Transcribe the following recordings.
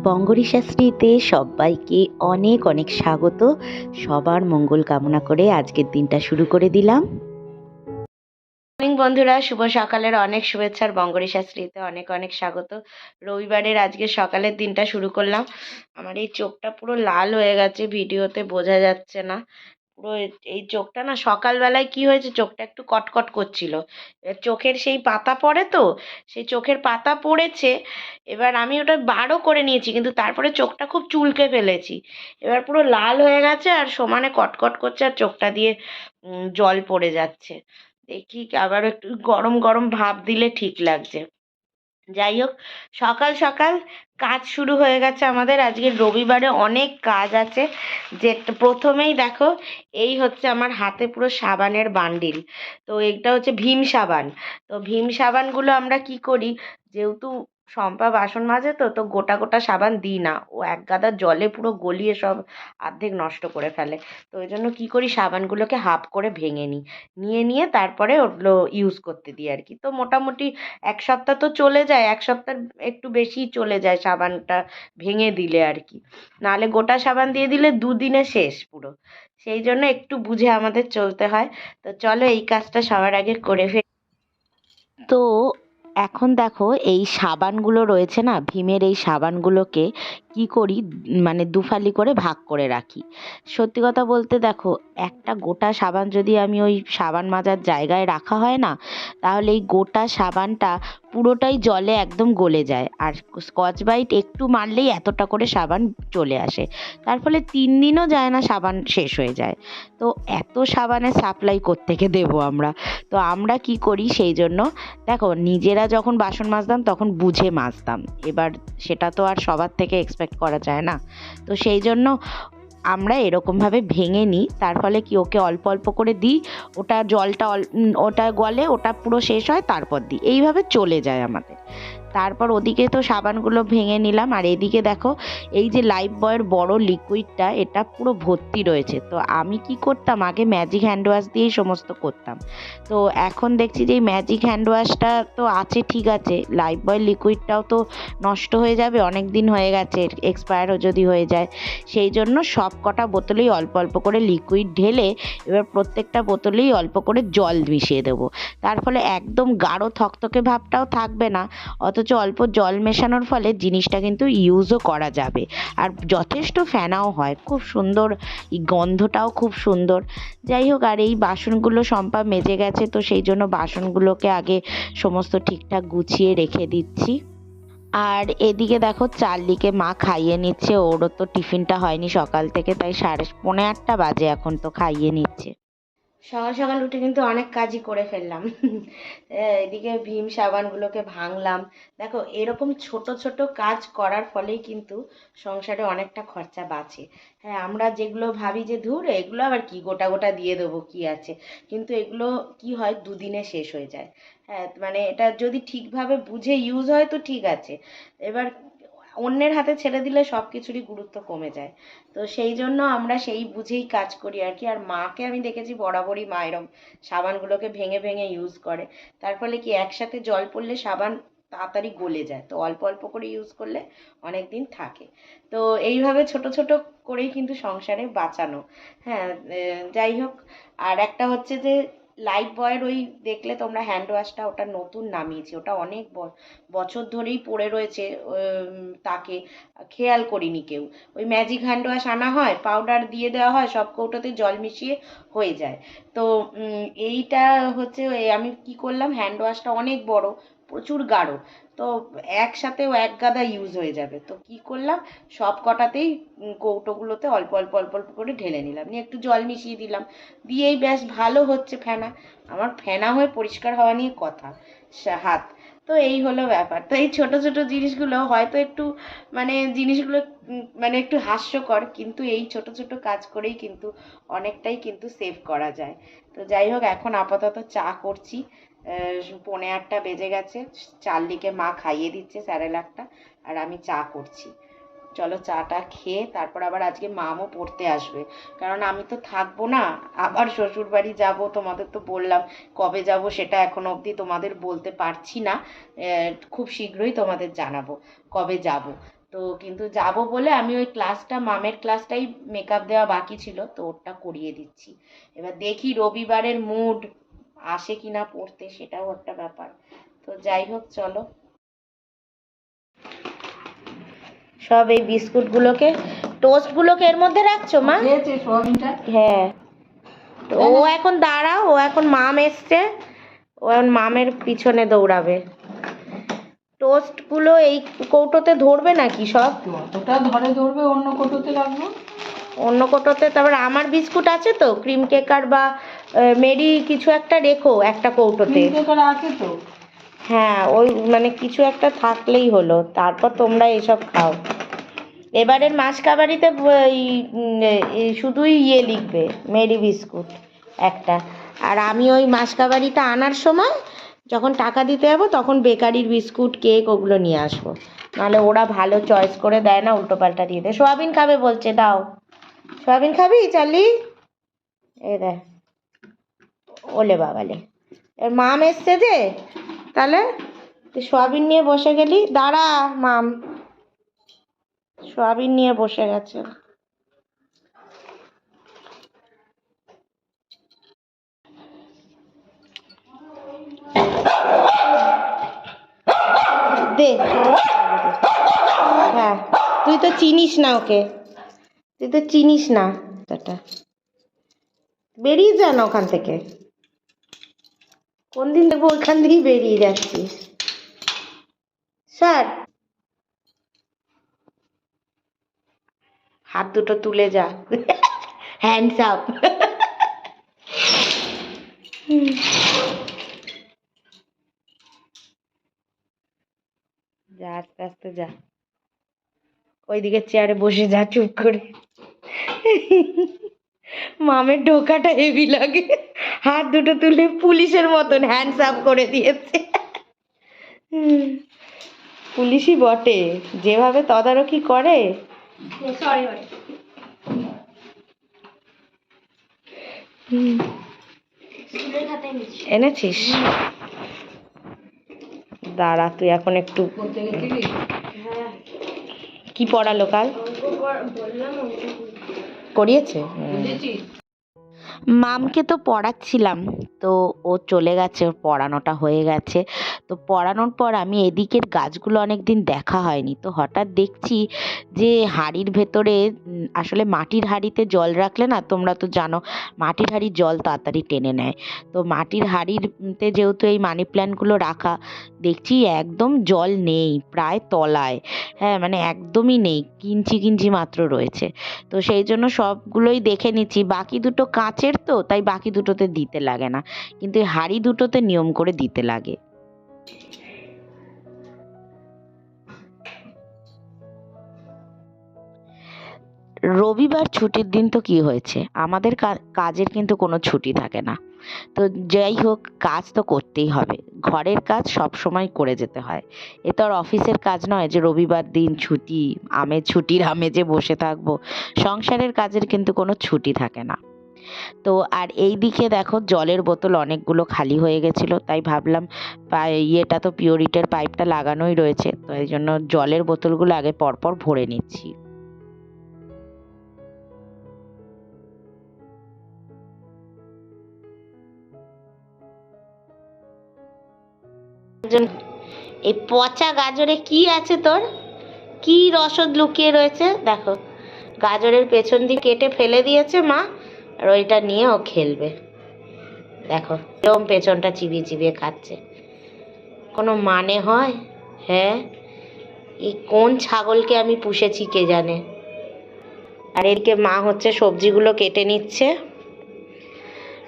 বঙ্গরি শাস্ত্রীতে সবাইকে অনেক অনেক স্বাগত। সবার মঙ্গল কামনা করে আজকের দিনটা শুরু করে দিলাম। মর্নিং বন্ধুরা, শুভ সকালের অনেক শুভেচ্ছার বঙ্গরি শাস্ত্রীতে অনেক অনেক স্বাগত। রবিবারের আজকে সকালের দিনটা শুরু করলাম। আমার এই চোখটা পুরো লাল হয়ে গেছে, ভিডিওতে বোঝা যাচ্ছে না। পুরো এই চোখটা না, সকালবেলায় কি হয়েছে, চোখটা একটু কটকট করছিল। চোখের সেই পাতা পড়ে তো, সেই চোখের পাতা পড়েছে। এবার আমি ওটা বারও করে নিয়েছি, কিন্তু তারপরে চোখটা খুব চুলকে ফেলেছি। এবার পুরো লাল হয়ে গেছে আর সমানে কটকট করছে, আর চোখটা দিয়ে জল পড়ে যাচ্ছে। দেখি আবার একটু গরম গরম ভাপ দিলে ঠিক লাগছে। যাই হোক, সকাল সকাল কাজ শুরু হয়ে গেছে আমাদের। আজকে রবিবারে অনেক কাজ আছে। যে প্রথমেই দেখো, এই হচ্ছে আমার হাতে পুরো সাবানের বান্ডিল। তো এটা হচ্ছে ভীম সাবান। তো ভীম সাবানগুলো আমরা কি করি, যেহেতু শম্পা বাসন মাজে, তো তো গোটা গোটা সাবান দিই না, ও এক গাদা জলে পুরো গলিয়ে সব অর্ধেক নষ্ট করে ফেলে। তো ওই জন্য কী করি, সাবানগুলোকে হাফ করে ভেঙে নিই, নিয়ে তারপরে ওগুলো ইউজ করতে দিই আর কি। তো মোটামুটি এক সপ্তাহ তো চলে যায়, এক সপ্তাহ একটু বেশিই চলে যায় সাবানটা ভেঙে দিলে আর কি। নাহলে গোটা সাবান দিয়ে দিলে দুদিনে শেষ পুরো। সেই জন্য একটু বুঝে আমাদের চলতে হয়। তো চলো এই কাজটা সবার আগে করে ফেলি। তো এখন দেখো, এই সাবানগুলো রয়েছে না, ভীমের এই সাবানগুলোকে কি করি, মানে দুফালি করে ভাগ করে রাখি। সত্যি কথা বলতে দেখো, একটা গোটা সাবান যদি আমি ওই সাবান মাজার জায়গায় রাখা হয় না, তাহলে এই গোটা সাবানটা পুরোটাই জলে একদম গলে যায়, আর স্কচ ব্রাইট একটু মারলেই এতটা করে সাবান চলে আসে। তার ফলে 3 দিনও যায় না, সাবান শেষ হয়ে যায়। তো এত সাবানের সাপ্লাই কোত্থেকে দেবো আমরা? তো আমরা কি করি, সেই জন্য দেখো, নিজেরা যখন বাসন মাজতাম তখন বুঝে মাজতাম, এবার সেটা তো আর সবার থেকে এক্সপেক্ট করা যায় না। তো সেই জন্য আমরা এরকমভাবে ভেঙে নিই। তার ফলে কি, ওকে অল্প অল্প করে দিই, ওটা জলটা ওটা গলে, ওটা পুরো শেষ হয়, তারপর দিই, এইভাবে চলে যায় আমাদের। তারপর ওদিকে তো সাবানগুলো ভেঙে নিলাম, আর এদিকে দেখো, এই যে লাইফ বয়ের বড় লিকুইডটা, এটা পুরো ভর্তি রয়েছে। তো আমি কি করতাম, আগে ম্যাজিক হ্যান্ড ওয়াশ দিয়েই সমস্ত করতাম। তো এখন দেখছি যে এই ম্যাজিক হ্যান্ড ওয়াশটা তো আছে, ঠিক আছে, লাইফ বয়ের লিকুইডটাও তো নষ্ট হয়ে যাবে, অনেক দিন হয়ে গেছে, এক্সপায়ারও যদি হয়ে যায়। সেই জন্য সব কটা বোতলেই অল্প অল্প করে লিকুইড ঢেলে এবার প্রত্যেকটা বোতলেই অল্প করে জল মিশিয়ে দেবো। তার ফলে একদম গাঢ় থকথকে ভাবটাও থাকবে না, অথচ অল্প জল মেশানোর ফলে জিনিসটা কিন্তু ইউজও করা যাবে, আর যথেষ্ট ফেনাও হয়, খুব সুন্দর, এই গন্ধটাও খুব সুন্দর। যাই হোক, আর এই বাসনগুলো শম্পা মেজে গেছে, তো সেই জন্য বাসনগুলোকে আগে সমস্ত ঠিকঠাক গুছিয়ে রেখে দিচ্ছি। আর এদিকে দেখো, চার্লিকে মা খাইয়ে নিচ্ছে, ওরও তো টিফিনটা হয়নি সকাল থেকে, তাই 8:30 বাজে, এখন তো খাইয়ে নিচ্ছে। সকাল সকাল উঠে কিন্তু অনেক কাজই করে ফেললাম। এদিকে ভীম সাবানগুলোকে ভাঙলাম। দেখো, এরকম ছোট ছোট কাজ করার ফলেই কিন্তু সংসারে অনেকটা খরচা বাঁচে। হ্যাঁ, আমরা যেগুলো ভাবি যে ধুর এগুলো আবার কি, গোটা গোটা দিয়ে দেবো, কি আছে, কিন্তু এগুলো কি হয়, দুদিনে শেষ হয়ে যায়। হ্যাঁ, মানে এটা যদি ঠিকভাবে বুঝে ইউজ হয় তো ঠিক আছে। এবার অন্যের হাতে ছেড়ে দিলে সব কিছুরই গুরুত্ব কমে যায়। তো সেই জন্য আমরা সেই বুঝেই কাজ করি আর কি। আর মাকে আমি দেখেছি বরাবরই মা এরম সাবানগুলোকে ভেঙে ভেঙে ইউজ করে। তার ফলে কি, একসাথে জল পড়লে সাবান তাড়াতাড়ি গলে যায়, তো অল্প অল্প করে ইউজ করলে অনেক দিন থাকে। তো এইভাবে ছোট ছোট করেই কিন্তু সংসারে বাঁচানো। হ্যাঁ, যাই হোক, আর একটা হচ্ছে যে লাইফ বয়ের ওই, দেখলে তোমরা হ্যান্ড ওয়াশটা, ওটা নতুন নামিয়েছি, ওটা অনেক বছর ধরেই পড়ে রয়েছে, তাকে খেয়াল করিনি কেউ। ওই ম্যাজিক হ্যান্ড ওয়াশ আনা হয়, পাউডার দিয়ে দেওয়া হয়, সব কৌটোতে জল মিশিয়ে হয়ে যায়। তো এইটা হচ্ছে, আমি কি করলাম, হ্যান্ড ওয়াশটা অনেক বড়, প্রচুর গাঢ়, তো একসাথেও এক গাদা ইউজ হয়ে যাবে। তো কি করলাম, সব কটাতেই কৌটোগুলোতে অল্প অল্প অল্প অল্প করে ঢেলে নিলাম, নিয়ে একটু জল মিশিয়ে দিলাম, দিয়েই ব্যাস ভালো হচ্ছে ফেনা। আমার ফেনা হয়ে পরিষ্কার হওয়া নিয়ে কথা, হাত। তো এই হলো ব্যাপার। তো এই ছোট ছোট জিনিসগুলো হয়তো একটু, মানে জিনিসগুলো মানে একটু হাস্যকর, কিন্তু এই ছোট ছোট কাজ করেই কিন্তু অনেকটাই কিন্তু সেভ করা যায়। তো যাই হোক, এখন আপাতত চা করছি। 8:45 বেজে গেছে, চার্লিকে মা খাইয়ে দিচ্ছে স্যারেলাকটা, আর আমি চা করছি। চলো চাটা খেয়ে তারপর আবার আজকে মামও পড়তে আসবে, কারণ আমি তো থাকবো না, আবার শ্বশুর বাড়ি যাবো। তোমাদের তো বললাম, কবে যাব সেটা এখনো অবধি তোমাদের বলতে পারছি না। খুব শীঘ্রই তোমাদের জানাবো কবে যাব। তো কিন্তু যাব বলে আমি ওই ক্লাসটা, মামের ক্লাসটাই মেকআপ দেওয়া বাকি ছিল, তো ওটা করিয়ে দিচ্ছি। এবার দেখি রবিবারের মুড আসে কিনা পড়তে, সেটাও একটা ব্যাপার। তো যাই হোক, চলো। সব এই বিস্কুটগুলোকে, টোস্টগুলোকে এর মধ্যে রাখছো মা? হ্যাঁ। তো ও এখন দাঁড়াও, ও এখন মাম এসছে, ও এখন মামের পিছনে দৌড়াবে। টোস্টগুলো এই কৌটোতে ধরবে নাকি সব? যতটা ধরে ধরবে, অন্য কৌটোতে রাখবো। অন্য কৌটোতে? তারপর আমার বিস্কুট আছে তো, ক্রিম কেকার বা মেরি কিছু একটা রেখো একটা কৌটোতে। ক্রিম কেকার আছে তো। হ্যাঁ, ওই মানে কিছু একটা থাকলেই হলো, তারপর তোমরা এসব খাও। এবারের মাসকাবারিতে শুধুই ইয়ে লিখবে, মেরি বিস্কুট একটা। আর আমি ওই মাসকাবারিটা আনার সময় যখন টাকা দিতে যাবো তখন বেকারির বিস্কুট, কেক ওগুলো নিয়ে আসবো। নাহলে ওরা ভালো চয়েস করে দেয় না, উল্টো পাল্টা দিয়ে দেয়। সোয়াবিন খাবে বলছে, দাও। সোয়াবিন খাবি চালি? এ দেখ, ওলে বাবালে, এর মাম এসছে যে, তাহলে তুই সোয়াবিন নিয়ে বসে গেলি। দাঁড়া মাম, সোয়াবিন নিয়ে বসে গেছে। দে। হ্যাঁ, তুই তো চিনিস না ওকে, তুই তো চিনিস না। বেরিয়ে যা না ওখান থেকে, কোন দিন দেখবো ওখান থেকেই বেরিয়ে যাচ্ছিস। স্যার, হাত দুটো তুলে যা, হ্যান্ডস আপ। যা, আস্তে আস্তে যা, ওইদিকে চেয়ারে বসে যা চুপ করে। মামের ঢোকাটা হেভি লাগে, হাত দুটো তুলে পুলিশের মতন হ্যান্ডস আপ করে দিয়েছে। পুলিশই বটে, যেভাবে তদারকি করে। এনেছিস? দাঁড়া, তুই এখন একটু। কি পড়ালো কাল? করিয়েছে? মামকে তো পড়াচ্ছিলাম, তো ও চলে গেছে, ওর পড়ানোটা হয়ে গেছে। তো পড়ানোর পর আমি এদিকের গাছগুলো অনেক দিন দেখা হয়নি, তো হঠাৎ দেখছি যে হাঁড়ির ভেতরে, আসলে মাটির হাঁড়িতে জল রাখলে না, তোমরা তো জানো মাটির হাঁড়ির জল তাড়াতাড়ি টেনে নেয়। তো মাটির হাঁড়িতে যেহেতু এই মানি প্ল্যান্টগুলো রাখা, দেখছি একদম জল নেই, প্রায় তলায়। হ্যাঁ, মানে একদমই নেই, কিঞ্চি কিঞ্চি মাত্র রয়েছে। তো সেই জন্য সবগুলোই দেখে নিচ্ছি। বাকি দুটো কাঁচের তো, তাই বাকি দুটোতে দিতে লাগে না, কিন্তু এই হাঁড়ি দুটোতে নিয়ম করে দিতে লাগে। রবিবার ছুটির দিন তো কি হয়েছে, আমাদের কাজের কিন্তু কোনো ছুটি থাকে না। তো যাই হোক, কাজ তো করতেই হবে, ঘরের কাজ সব সময় করে যেতে হয়। এ তো আর অফিসের কাজ নয় যে রবিবার দিন ছুটি, ছুটির আমেজে বসে থাকবো। সংসারের কাজের কিন্তু কোনো ছুটি থাকে না। তো আর এই দিকে দেখো, জলের বোতল অনেকগুলো খালি হয়ে গেছিলো, তাই ভাবলাম ইয়েটা তো পিওরিটের পাইপটা লাগানোই রয়েছে, তো এই জন্য জলের বোতলগুলো আগে পরপর ভরে নিচ্ছি। এই পচা গাজরে কি আছে তোর? কি রসদ লুকিয়ে রয়েছে দেখো, গাজরের পেছন দিয়ে কেটে ফেলে দিয়েছে মা, আর ওইটা নিয়ে ও খেলবে। দেখো এরকম পেছনটা চিবিয়ে চিবিয়ে খাচ্ছে, কোনো মানে হয়? হ্যাঁ, এই কোন ছাগলকে আমি পুষেছি কে জানে। আর এদিকে মা হচ্ছে সবজিগুলো কেটে নিচ্ছে।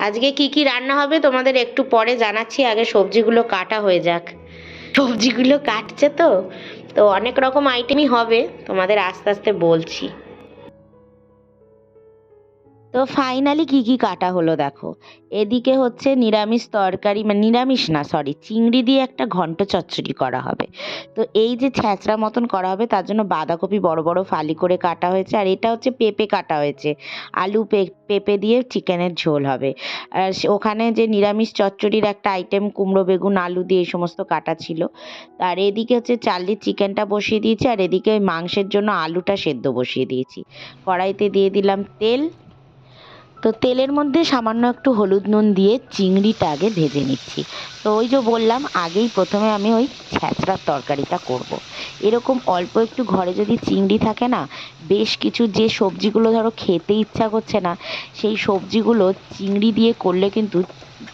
আজকে কি কি রান্না হবে তোমাদের একটু পরে জানাচ্ছি, আগে সবজিগুলো কাটা হয়ে যাক। সবজিগুলো কাটছে তো, তো অনেক রকম আইটেমই হবে, তোমাদের আস্তে আস্তে বলছি। তো তো ফাইনালি কি কি কাটা হলো দেখো। এদিকে হচ্ছে নিরামিষ তরকারি, মানে নিরামিষ না সরি, চিংড়ি দিয়ে একটা ঘন্ট চচ্চড়ি করা হবে। তো এই যে ছ্যাঁচড়া মতন করা হবে তার জন্য বাঁধাকপি বড় বড় ফালি করে কাটা হয়েছে, আর এটা হচ্ছে পেঁপে কাটা হয়েছে, আলু পেঁপে দিয়ে চিকেনের ঝোল হবে। আর ওখানে যে নিরামিষ চচ্চড়ির একটা আইটেম কুমড়ো বেগুন আলু দিয়ে এই সমস্ত কাটা ছিল। আর এদিকে হচ্ছে চার্লির চিকেনটা বসিয়ে দিয়েছি, আর এদিকে ওই মাংসের জন্য আলুটা সেদ্ধ বসিয়ে দিয়েছি। কড়াইতে দিয়ে দিলাম তেল। তো তেলের মধ্যে সামান্য একটু হলুদ নুন দিয়ে চিংড়িটা আগে ভেজে নিচ্ছি। তো ওই যে বললাম আগেই প্রথমে আমি ওই ছ্যাঁচড়ার তরকারিটা করব। এরকম অল্প একটু ঘরে যদি চিংড়ি থাকে না, বেশ কিছু যে সবজিগুলো ধরো খেতে ইচ্ছা করছে না, সেই সবজিগুলো চিংড়ি দিয়ে করলে কিন্তু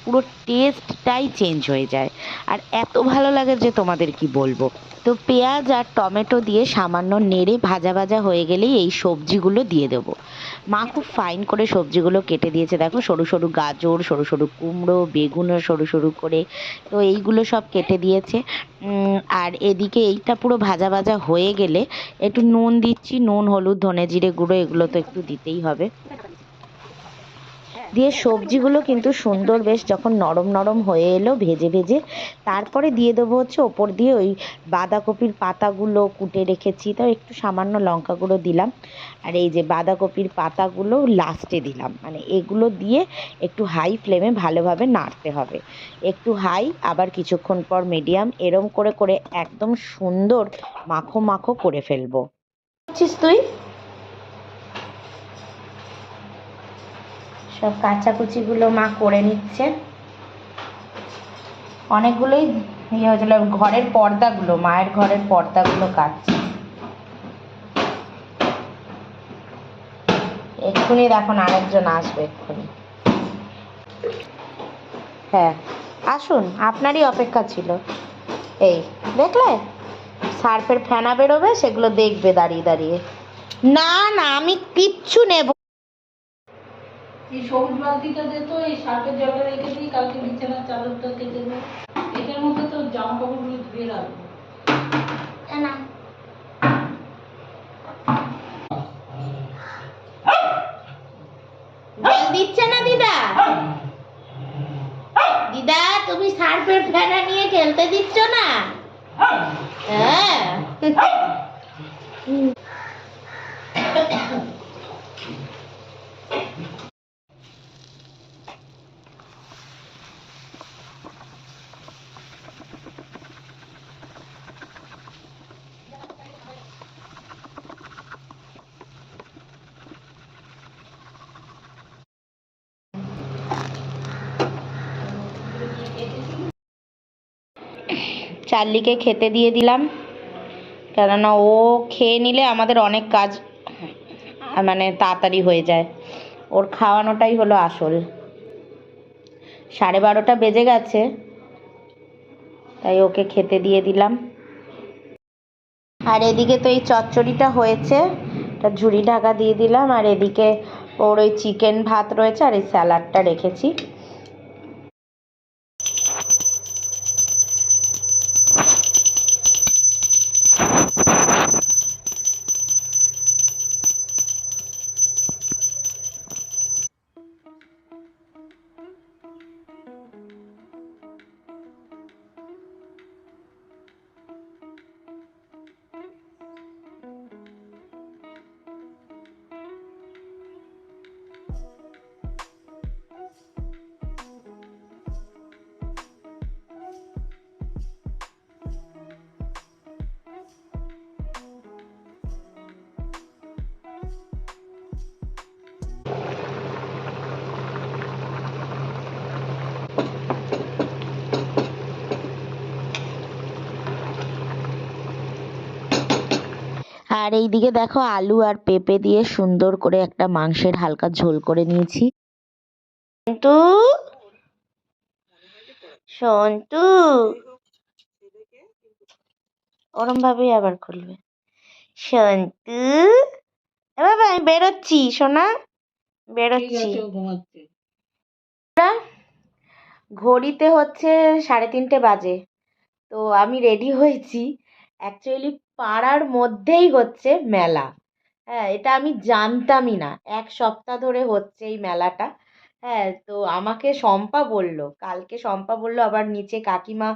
পুরো টেস্টটাই চেঞ্জ হয়ে যায়, আর এত ভালো লাগে যে তোমাদের কি বলবো। তো পেঁয়াজ আর টমেটো দিয়ে সামান্য নেড়ে ভাজা ভাজা হয়ে গেলেই এই সবজিগুলো দিয়ে দেবো। মা খুব ফাইন করে সবজিগুলো কেটে দিয়েছে, দেখো সরু সরু গাজর, সরু সরু কুমড়ো, বেগুনও সরু সরু করে, তো এইগুলো সব কেটে দিয়েছে। আর এদিকে এইটা পুরো ভাজা ভাজা হয়ে গেলে একটু নুন দিচ্ছি, নুন হলুদ ধনে জিরে গুঁড়ো এগুলো তো একটু দিতেই হবে। দিয়ে সবজিগুলো কিন্তু সুন্দর বেশ যখন নরম নরম হয়ে এলো ভেজে ভেজে, তারপরে দিয়ে দেবো হচ্ছে ওপর দিয়ে ওই বাঁধাকপির পাতাগুলো কুটে রেখেছি, তো একটু সামান্য লঙ্কা গুঁড়ো দিলাম। আর এই যে বাঁধাকপির পাতাগুলো লাস্টে দিলাম, মানে এগুলো দিয়ে একটু হাই ফ্লেমে ভালোভাবে নাড়তে হবে। একটু হাই, আবার কিছুক্ষণ পর মিডিয়াম, এরম করে করে একদম সুন্দর মাখো মাখো করে ফেলবো। বুঝছিস তুই? সব কাচাকুচিগুলো মা করে নিচ্ছে। অনেকগুলোই ইয়ে হয়েছিল, ঘরের পর্দাগুলো, মায়ের ঘরের পর্দাগুলো কাটছে। এক্ষুনি দেখুন আরেকজন আসবে এক্ষুনি। হ্যাঁ আসুন, আপনারই অপেক্ষা ছিল। এই দেখলে সার্ফের ফেনা বেরোবে, সেগুলো দেখবে দাঁড়িয়ে দাঁড়িয়ে। না না আমি কিচ্ছু নেব। এই সবুজ বালতিটা দে তো, এই শার্টের জলটা রেখে দিই, কালকে বিছানার চাদরটা কেটে দেবো। এটার মধ্যে তো জামা কাপড়গুলো ধুয়ে রাখবো। না জল দিচ্ছে না দিদা? দিদা তুমি সার্ফের ফেনা নিয়ে খেলতে দিচ্ছ না? হ্যাঁ চার্লিকে খেতে দিয়ে দিলাম, কেননা ও খেয়ে নিলে আমাদের অনেক কাজ মানে তাড়াতাড়ি হয়ে যায়। ওর খাওয়ানোটাই হলো আসল। 12:30 বেজে গেছে, তাই ওকে খেতে দিয়ে দিলাম। আর এদিকে তো এই চচ্চড়িটা হয়েছে, একটা ঝুড়ি ঢাকা দিয়ে দিলাম। আর এদিকে ওর ওই চিকেন ভাত রয়েছে, আর এই স্যালাডটা রেখেছি। আর এইদিকে দেখো আলু আর পেঁপে দিয়ে সুন্দর করে একটা মাংসের হালকা ঝোল করে নিয়েছি। সন্তু, সন্তু ওরম ভাবেই আবার খুলবে। সন্তু বাবা আমি বেরোচ্ছি সোনা, বেরোচ্ছি। ঘড়িতে হচ্ছে 3:30 বাজে। তো আমি রেডি হয়েছি, অ্যাকচুয়ালি পাড়ার মধ্যেই হচ্ছে মেলা। হ্যাঁ, এটা আমি জানতামই না। ১ সপ্তাহ ধরে হচ্ছে এই মেলাটা। হ্যাঁ, তো আমাকে শম্পা বলল। কালকে শম্পা বলল আবার নিচে কাকিমা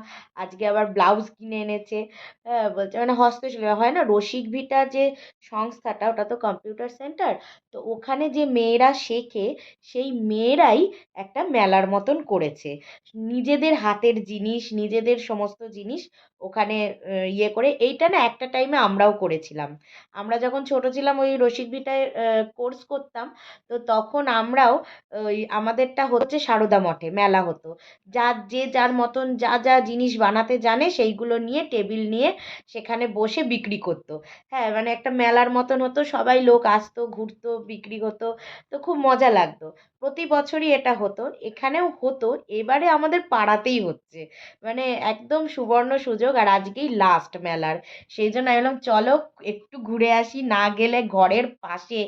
আজকে আবার ব্লাউজ কিনে এনেছে। হ্যাঁ, বলছে মানে হস্তশিল্প হয় না রসিকভিটা যে সংস্থাটা ওটা তো কম্পিউটার সেন্টার। তো ওখানে যে মেয়েরা শেখে সেই মেয়েরাই একটা মেলার মতন করেছে। নিজেদের হাতের জিনিস, নিজেদের সমস্ত জিনিস ওখানে ইয়ে করে এইটা না একটা টাইমে আমরাও করেছিলাম। আমরা যখন ছোট ছিলাম ওই রসিকভিটায় কোর্স করতাম, তো তখন আমরাও ওই আমাদেরটা হচ্ছে সারদা মঠে মেলা হতো। যার যে যার মতন যা যা জিনিস বানাতে জানে সেইগুলো নিয়ে টেবিল নিয়ে সেখানে বসে বিক্রি করতো। হ্যাঁ, মানে একটা মেলার মতন হতো, সবাই লোক আসতো, ঘুরতো, বিক্রি হতো। তো খুব মজা লাগতো। প্রতি বছরই এটা হতো, এখানেও হতো, এবারে আমাদের পাড়াতেই হচ্ছে। মানে একদম সুবর্ণ সুযোগ, আর আজকেই লাস্ট মেলার। সেই জন্য আমি বললাম চলো একটু ঘুরে আসি, না গেলে ঘরের পাশে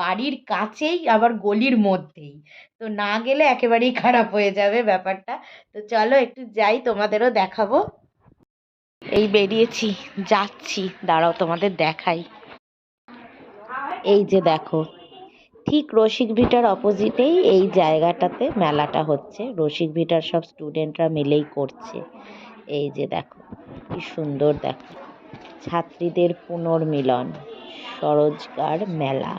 বাড়ির কাছেই আবার গলির মধ্যেই, তো না গেলে একেবারেই খারাপ হয়ে যাবে ব্যাপারটা। তো চলো একটু যাই, তোমাদেরও দেখাবো। এই বেরিয়েছি, যাচ্ছি, দাঁড়াও তোমাদের দেখাই। এই যে দেখো, ঠিক রসিকভিটার অপোজিটেই এই জায়গাটাতে মেলাটা হচ্ছে। রসিকভিটার সব স্টুডেন্টরা মিলেই করছে। এই যে দেখো কি সুন্দর, দেখো ছাত্রীদের পুনর্মিলন স্বরোজগার মেলা,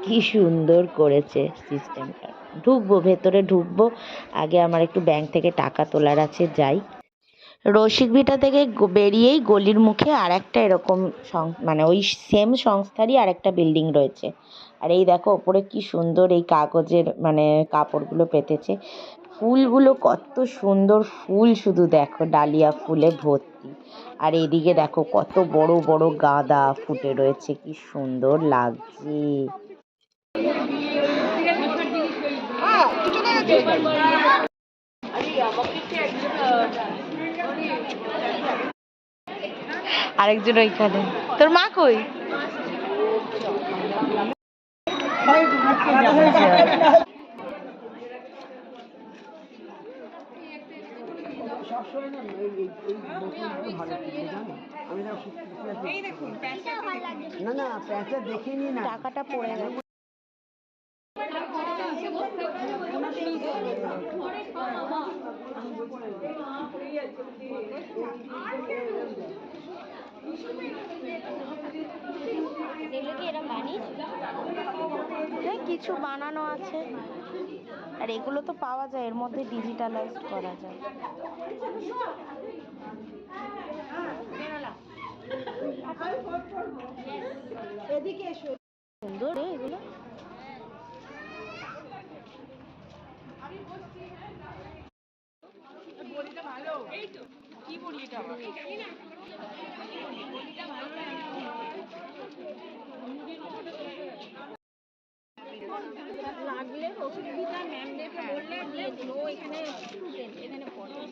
কি সুন্দর করেছে সিস্টেমটা। ঢুকবো, ভেতরে ঢুকবো, আগে আমার একটু ব্যাংক থেকে টাকা তোলার আছে, যাই। রসিকভিটা থেকে বেরিয়েই গলির মুখে আর একটা এরকম মানে ওই সেম সংস্থারই আর একটা বিল্ডিং রয়েছে। আর এই দেখো ওপরে কি সুন্দর এই কাগজের মানে কাপড়গুলো পেতেছে। ফুলগুলো কত সুন্দর ফুল, শুধু দেখো ডালিয়া ফুলে ভর্তি। আর এদিকে দেখো কত বড় বড় গাঁদা ফুটে রয়েছে, কি সুন্দর লাগছে। আরেকজন ওইখানে, তোর মা কই? টাকাটা পড়ে গেছে। কিছু বানানো আছে, আর এগুলো তো পাওয়া যায়, এর মধ্যে ডিজিটালাইজড করা যায়। সুন্দর এগুলো।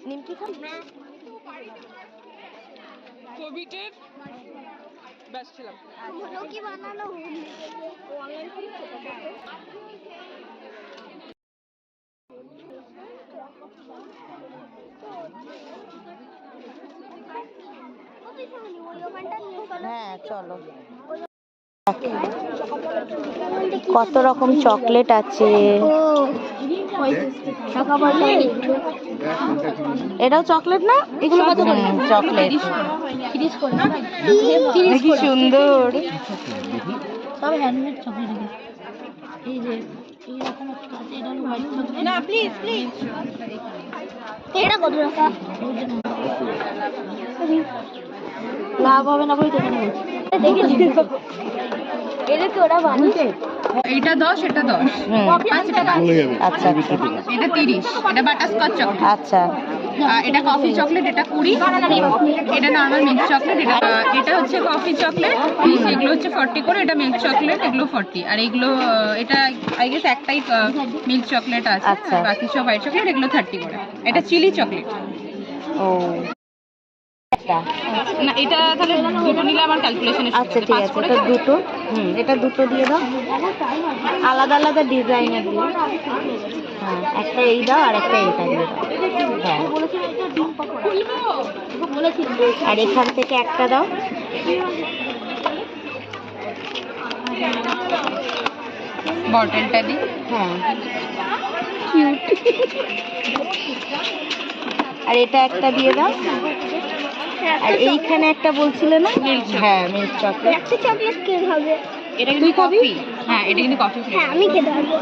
নিমকি খান কোভিডের ব্যাচ ছিলাম। কি বানানো অনলাইন হ্যাঁ চলো। কত রকম চকলেট আছে, এটাও চকলেট না? এগুলো কত করে? চকলেট কি সুন্দর, সব হ্যান্ডমেড চকলেট। এই যে এইরকম একটা আছে, এটা হলো হোয়াইট চকলেট। না প্লিজ প্লিজ, এটা কত টাকা? লাভ হবে না বলে তো এখানে বলছি। দেখেছি এটা কি ওরা বানিয়েছে? এইটা 10, এটা 10, 5 টাকা। আচ্ছা এটা 30, এটা বাটারস্কচ চকলেট। আচ্ছা। এটা কফি চকলেট, এটা 20। এটা নরমাল মিল্ক চকলেট, এটা হচ্ছে কফি চকলেট, এগুলো হচ্ছে 40 করে। এটা মিল্ক চকলেট, এগুলো 40। আর এগুলো এটা আই গেস একটাই মিল্ক চকলেট আছে, আচ্ছা। বাকি সব হোয়াইট চকলেট, এগুলো 30 করে। এটা চিলি চকলেট। ও না এটা তাহলে দুটো নিলে আমার ক্যালকুলেশনে। আচ্ছা ঠিক আছে, এটা দুটো, এটা দুটো দিয়ে দাও, আলাদা আলাদা ডিজাইনের দিও। হ্যাঁ, একটা এই দাও আর একটা এইটা দিয়ে দাও। হ্যাঁ, আর এখান থেকে একটা দাও। বটলটা দিই। হ্যাঁ, আর এটা একটা দিয়ে দাও। আর এইখানে একটা বলছিলে না? হ্যাঁ, মিল্ক চকলেট। একটা চকলেট কে হবে? এটা কিন্তু কফি। হ্যাঁ, এটা কিন্তু কফি হ্যাঁ আমি খেতে পারবো।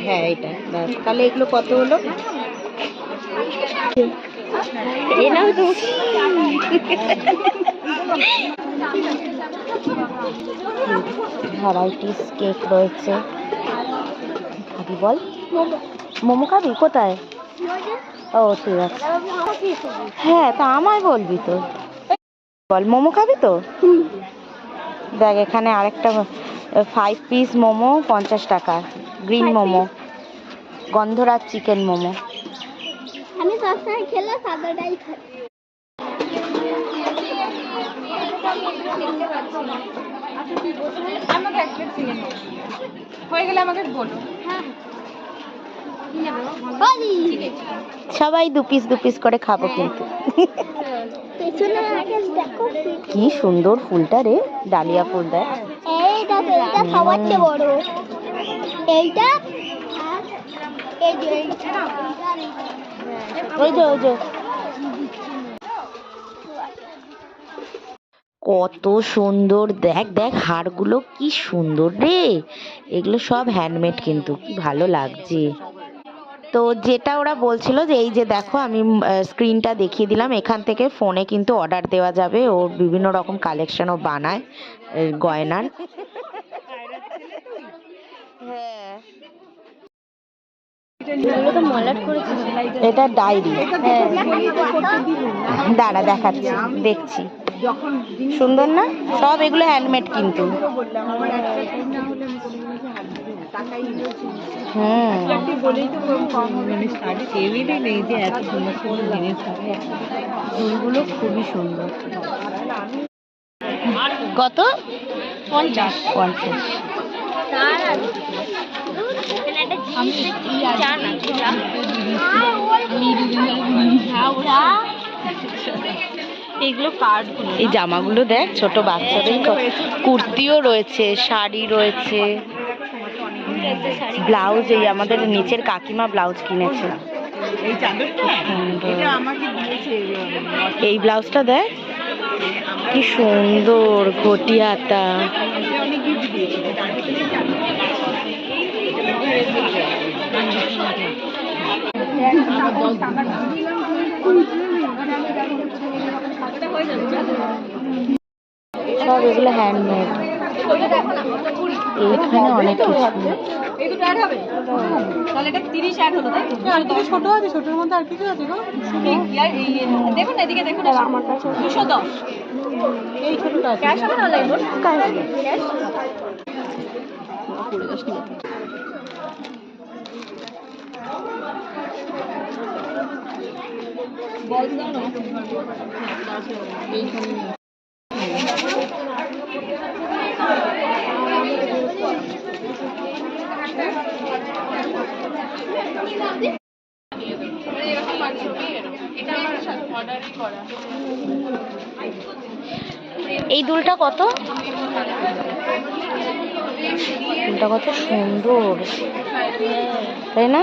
হ্যাঁ, এটা ব্যাস। তাহলে এগুলো কত হলো? এনাও তো ভ্যারাইটিস কেক রয়েছে। খাবি বল? মোমো খাবি? কোথায়? ও ঠিক আছে। হ্যাঁ, তা আমায় বলবি তো। বল, মোমো খাবি তো? দেখ, এখানে আরেকটা 5 পিস মোমো 50 টাকা। গ্রিন মোমো, গন্ধরাজ চিকেন মোমো। আমি সবসময় খেলে সাদাটাই খাই। আমাকে এক প্লেট চিকেন হয়ে গেলে আমাকে বলো। সবাই 2 পিস করে খাবো কিন্তু। পেছনে আগে দেখো কি সুন্দর ফুলটা রে, ডালিয়া ফুল। দেখ, এইটা তো, এইটা সবার চেয়ে বড়। এইটা আর এই যে এইটা। ওই যে কত সুন্দর। দেখ দেখ, হারগুলো কি সুন্দর রে। এগুলো সব হ্যান্ডমেড কিন্তু, কি ভালো লাগছে। তো যেটা ওরা বলছিল যে এই যে দেখো, আমি স্ক্রিনটা দেখিয়ে দিলাম, এখান থেকে ফোনে কিন্তু অর্ডার দেওয়া যাবে। ওর বিভিন্ন রকম কালেকশনও বানায় গয়নার। হ্যাঁ, এটা ডায়েরি। দাঁড়া দেখাচ্ছি, দেখছি। সুন্দর না? সব এগুলো হ্যান্ডমেড কিন্তু। ফুলগুলো খুবই সুন্দর। কত? 50। এগুলো কার্ডগুলো। এই জামাগুলো দেখ, ছোট বাচ্চাদের কুর্তিও রয়েছে, শাড়ি রয়েছে, ব্লাউজ। এই আমাদের নিচের কাকিমা ব্লাউজ কিনেছে। এই ব্লাউজটা দেখ কি সুন্দর, ঘটি হাতা। সব এগুলো হ্যান্ডমেড। এইখানে অনেক কিছু। তাহলে এটা 30 অ্যাড হলো, তাই তো? আর কিছু ছোট আছে, ছোটর মধ্যে আর কিছু আছে গো? দেখুন এদিকে, দেখুন আমার কাছে 210। এই ছোটটা আছে। ক্যাশ হবে না লাগবে? ক্যাশ পুরো দশ নিব। বল দাও না। এইখানে এই দুলটা কত? দুলটা কত সুন্দর, তাই না?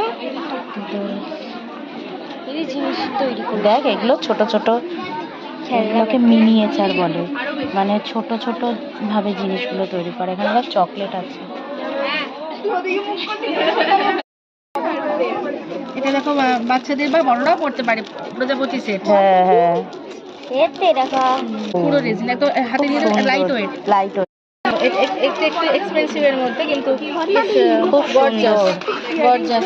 এই জিনিস তৈরি করে দেখ, এগুলো ছোট ছোট, এগুলোকে মিনিয়েচার বলে। মানে ছোট ছোট ভাবে জিনিসগুলো তৈরি করে। এখানে দেখ চকলেট আছে। এটা দেখো, বাচ্চাদের বা বড়রাও পড়তে পারে। প্রজাপতি সেট। হ্যাঁ হ্যাঁ, পুরো রেজিন, একদম হাতে নিয়ে লাইট ওয়েট। Light weight. একটু এক্সপেন্সিভ এর মধ্যে, কিন্তু খুব সুন্দর। গর্জাস।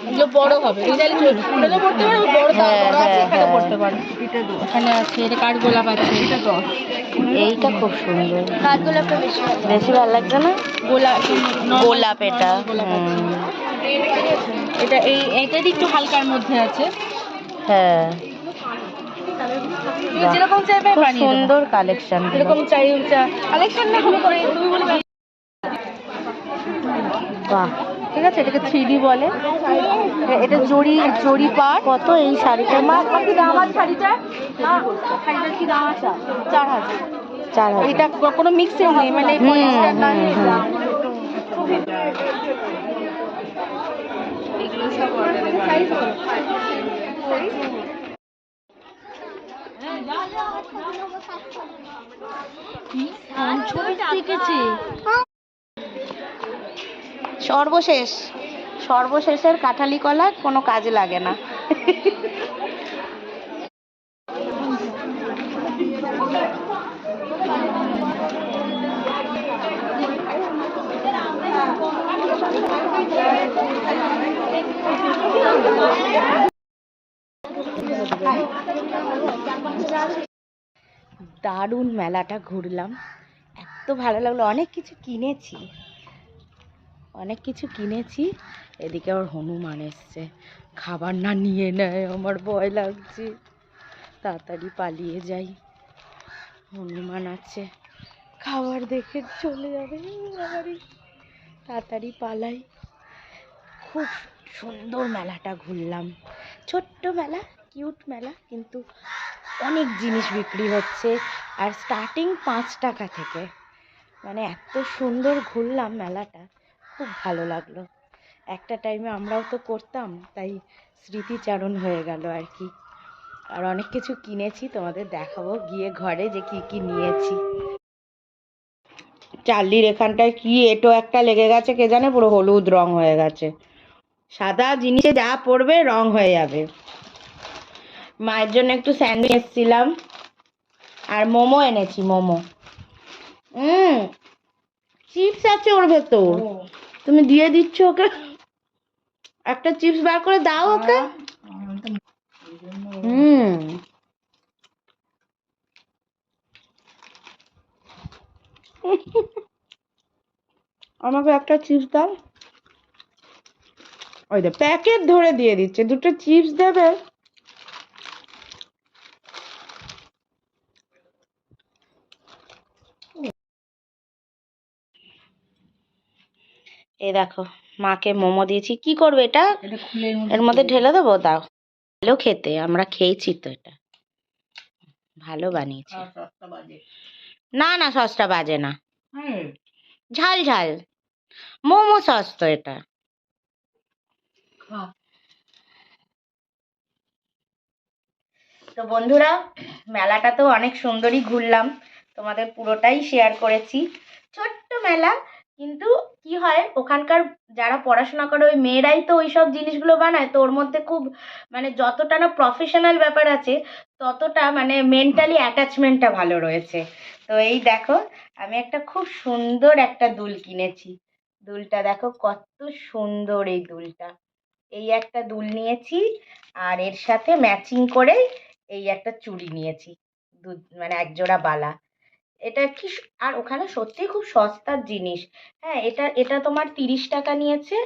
এগুলো বড় হবে, রিজালি ছোটও পড়তে পারে, বড় আছে এখানে পড়তে পারে। এখানে আছে, এটা কাঠ গোলাপ আছে, এটা 10। এইটা খুব সুন্দর। কাঠগোলাপটা বেশি ভালো লাগছে না? গোলাপ এটা। এটা এইটারই একটু হালকার মধ্যে আছে। হ্যাঁ, তুমি যেরকম চাইবে খুব বানিয়ে দেবো। সুন্দর কালেকশন। যেরকম চাই কালেকশন না, তুমি করে তুমি বলে। বাহ, ঠিক আছে, এটাকে 3D বলে। এটা জড়ি পাট। কত এই শাড়িটার? মা কি দাম আছে শাড়িটার? শাড়িটার কি দাম আছে? 4000। 4,000 এটা কোনো মিক্সেও নেই, মানে পলিস্টার নয় এটা। এগুলো সব সর্বশেষ সর্বশেষের কাঁঠালি কলা কোনো কাজে লাগে না। দারুণ মেলাটা ঘুরলাম, এত ভালো লাগলো। অনেক কিছু কিনেছি। এদিকে আবার হনুমান এসছে, খাবার না নিয়ে নেয়, আমার ভয় লাগছে, তাড়াতাড়ি পালিয়ে যাই। হনুমান আছে, খাবার দেখে চলে যাবে, তাড়াতাড়ি পালাই। খুব সুন্দর মেলাটা ঘুরলাম, ছোট্ট মেলা, কিউট মেলা, কিন্তু অনেক জিনিস বিক্রি হচ্ছে। আর স্টার্টিং 5 টাকা থেকে, মানে এত সুন্দর ঘুরলাম মেলাটা, খুব ভালো লাগলো। একটা টাইমে আমরাও তো করতাম, তাই স্মৃতিচারণ হয়ে গেল আর কি। আর অনেক কিছু কিনেছি, তোমাদের দেখাবো গিয়ে ঘরে যে কি কি নিয়েছি। চার্লির এখানটায় কি এটো একটা লেগে গেছে কে জানে, পুরো হলুদ রং হয়ে গেছে। সাদা জিনিসে যা পড়বে রং হয়ে যাবে। মায়ের জন্য একটু স্যান্ডউইচ এসেছিলাম, আর মোমো এনেছি, মোমো। চিপস আছে ওর ভেতর, তুমি দিয়ে দিচ্ছ ওকে? একটা চিপস বার করে দাও ওকে। আমাকে একটা চিপস দাও। ওই দে প্যাকেট ধরে দিয়ে দিচ্ছে, দুটো চিপস দেবে। এই দেখো, মাকে মোমো দিয়েছি। কি করবে এটা? এর মধ্যে ঢেলে দেবো? দাও। ভালো খেতে, আমরা খেয়েছি তো, এটা ভালো বানিয়েছি। না না, সসটা বাজে না, ঝাল ঝাল মোমো সস তো এটা। তো বন্ধুরা, মেলাটা তো অনেক সুন্দরই ঘুরলাম, তোমাদের পুরোটাই শেয়ার করেছি। ছোট্ট মেলা, কিন্তু কি হয় ওখানকার যারা পড়াশোনা করে ওই মেয়েরাই তো ওই সব জিনিসগুলো বানায়, তো ওর মধ্যে খুব মানে যতটা না প্রফেশনাল ব্যাপার আছে, ততটা মানে মেন্টালি অ্যাটাচমেন্টটা ভালো রয়েছে। তো এই দেখো, আমি একটা খুব সুন্দর একটা দুল কিনেছি। দুলটা দেখো কত সুন্দর, এই দুলটা, এই একটা দুল নিয়েছি, আর এর সাথে ম্যাচিং করে এই একটা চুড়ি নিয়েছি, মানে এক জোড়া বালা। এটা কি আর ওখানে সত্যি খুব সস্তার জিনিস। হ্যাঁ, এটা এটা তোমার 30 টাকা নিয়েছে,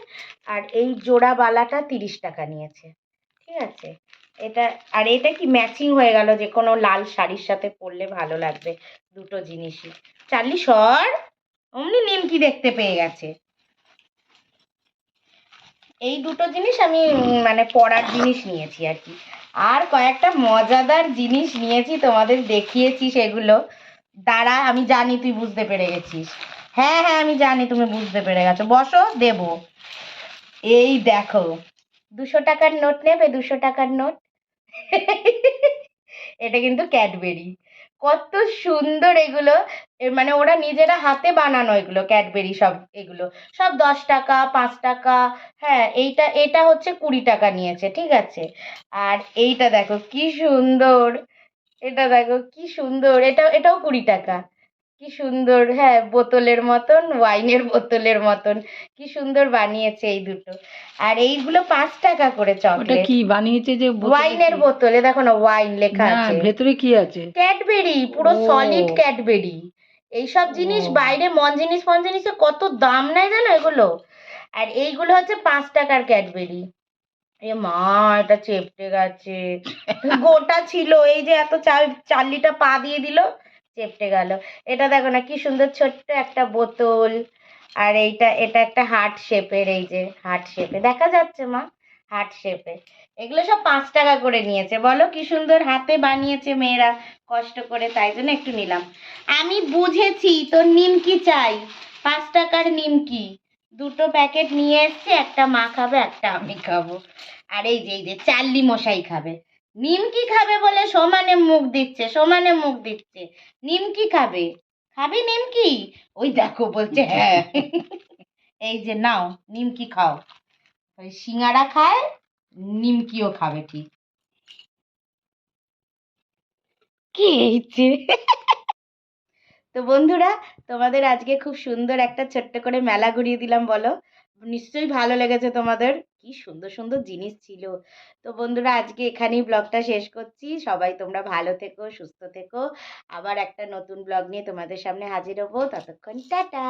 আর এই জোড়া বালাটা 30 টাকা নিয়েছে, ঠিক আছে। এটা আর এটা কি ম্যাচিং হয়ে গেল, যে কোনো লাল শাড়ির সাথে পরলে ভালো লাগবে, দুটো জিনিসই। চার্লি সর, অমনি নিমকি দেখতে পেয়ে গেছে। এই দুটো জিনিস আমি মানে পরার জিনিস নিয়েছি আর কি। আর কয়েকটা মজাদার জিনিস নিয়েছি, তোমাদের দেখিয়েছি সেগুলো। দাঁড়া, আমি জানি তুই বুঝতে পেরে গেছিস। হ্যাঁ হ্যাঁ, আমি জানি তুমি বুঝতে পেরে গেছো, বসো দেবো। এই দেখো, 200 টাকার নোট নেবে? 200 টাকার নোট। এটা কিন্তু ক্যাডবেরি, কত সুন্দর এগুলো। মানে ওরা নিজেরা হাতে বানানো, এগুলো ক্যাডবেরি সব, এগুলো সব 10 টাকা 5 টাকা। হ্যাঁ, এটা হচ্ছে 20 টাকা নিয়েছে, ঠিক আছে। আর এইটা দেখো কি সুন্দর, এটা দেখো কি সুন্দর, এটাও 20 টাকা। কি সুন্দর, হ্যাঁ, বোতলের মতন, ওয়াইনের বোতলের মতন, কি সুন্দর বানিয়েছে এই দুটো। আর এইগুলো 5 টাকা করে ওটা চকলেট। কি বানিয়েছে যে ওয়াইনের বোতলে দেখো না, ওয়াইন লেখা না, আছে। ভেতরে কি আছে? ক্যাডবেরি, পুরো ও। Solid Cadbury. এইসব জিনিস ও। বাইরে মন জিনিসে কত দাম নেয় জানো এগুলো। আর এইগুলো হচ্ছে 5 টাকার ক্যাডবেরি। এ মা, এটা চেপটে গেছে। গোটা ছিল, এই যে এত চার্লিটা পা দিয়ে দিল, চেপটে গেল। এটা দেখো না কি সুন্দর ছোট্ট একটা বোতল। আর এটা একটা হার্ট শেপের, এই যে হার্ট শেপে দেখা যাচ্ছে মা, হার্ট শেপে। এগুলো সব 5 টাকা করে নিয়েছে। বলো কি সুন্দর হাতে বানিয়েছে মেয়েরা কষ্ট করে, তাই জন্য একটু নিলাম। আমি বুঝেছি তোর নিমকি চাই, 5 টাকার নিমকি। 2টো প্যাকেট নিয়ে এসছে, একটা মা খাবে একটা আমি খাবো। আর এই যে চার্লি মশাই খাবে। নিমকি খাবে বলে সমানে মুখ দিচ্ছে, সমানে মুখ দিচ্ছে। নিমকি খাবে, খাবি নিমকি? ওই দেখো বলছে হ্যাঁ। এই যে নাও নিমকি খাও। ওই সিঙ্গারা খায়, নিমকিও খাবে ঠিক। কি হয়েছে? তো বন্ধুরা, তোমাদের আজকে খুব সুন্দর একটা ছোট্ট করে মেলা ঘুরিয়ে দিলাম। বলো নিশ্চয়ই ভালো লেগেছে তোমাদের, কি সুন্দর সুন্দর জিনিস ছিল। তো বন্ধুরা, আজকে এখানেই ব্লগটা শেষ করছি। সবাই তোমরা ভালো থেকো, সুস্থ থেকো। আবার একটা নতুন ব্লগ নিয়ে তোমাদের সামনে হাজির হবো। ততক্ষণ টাটা।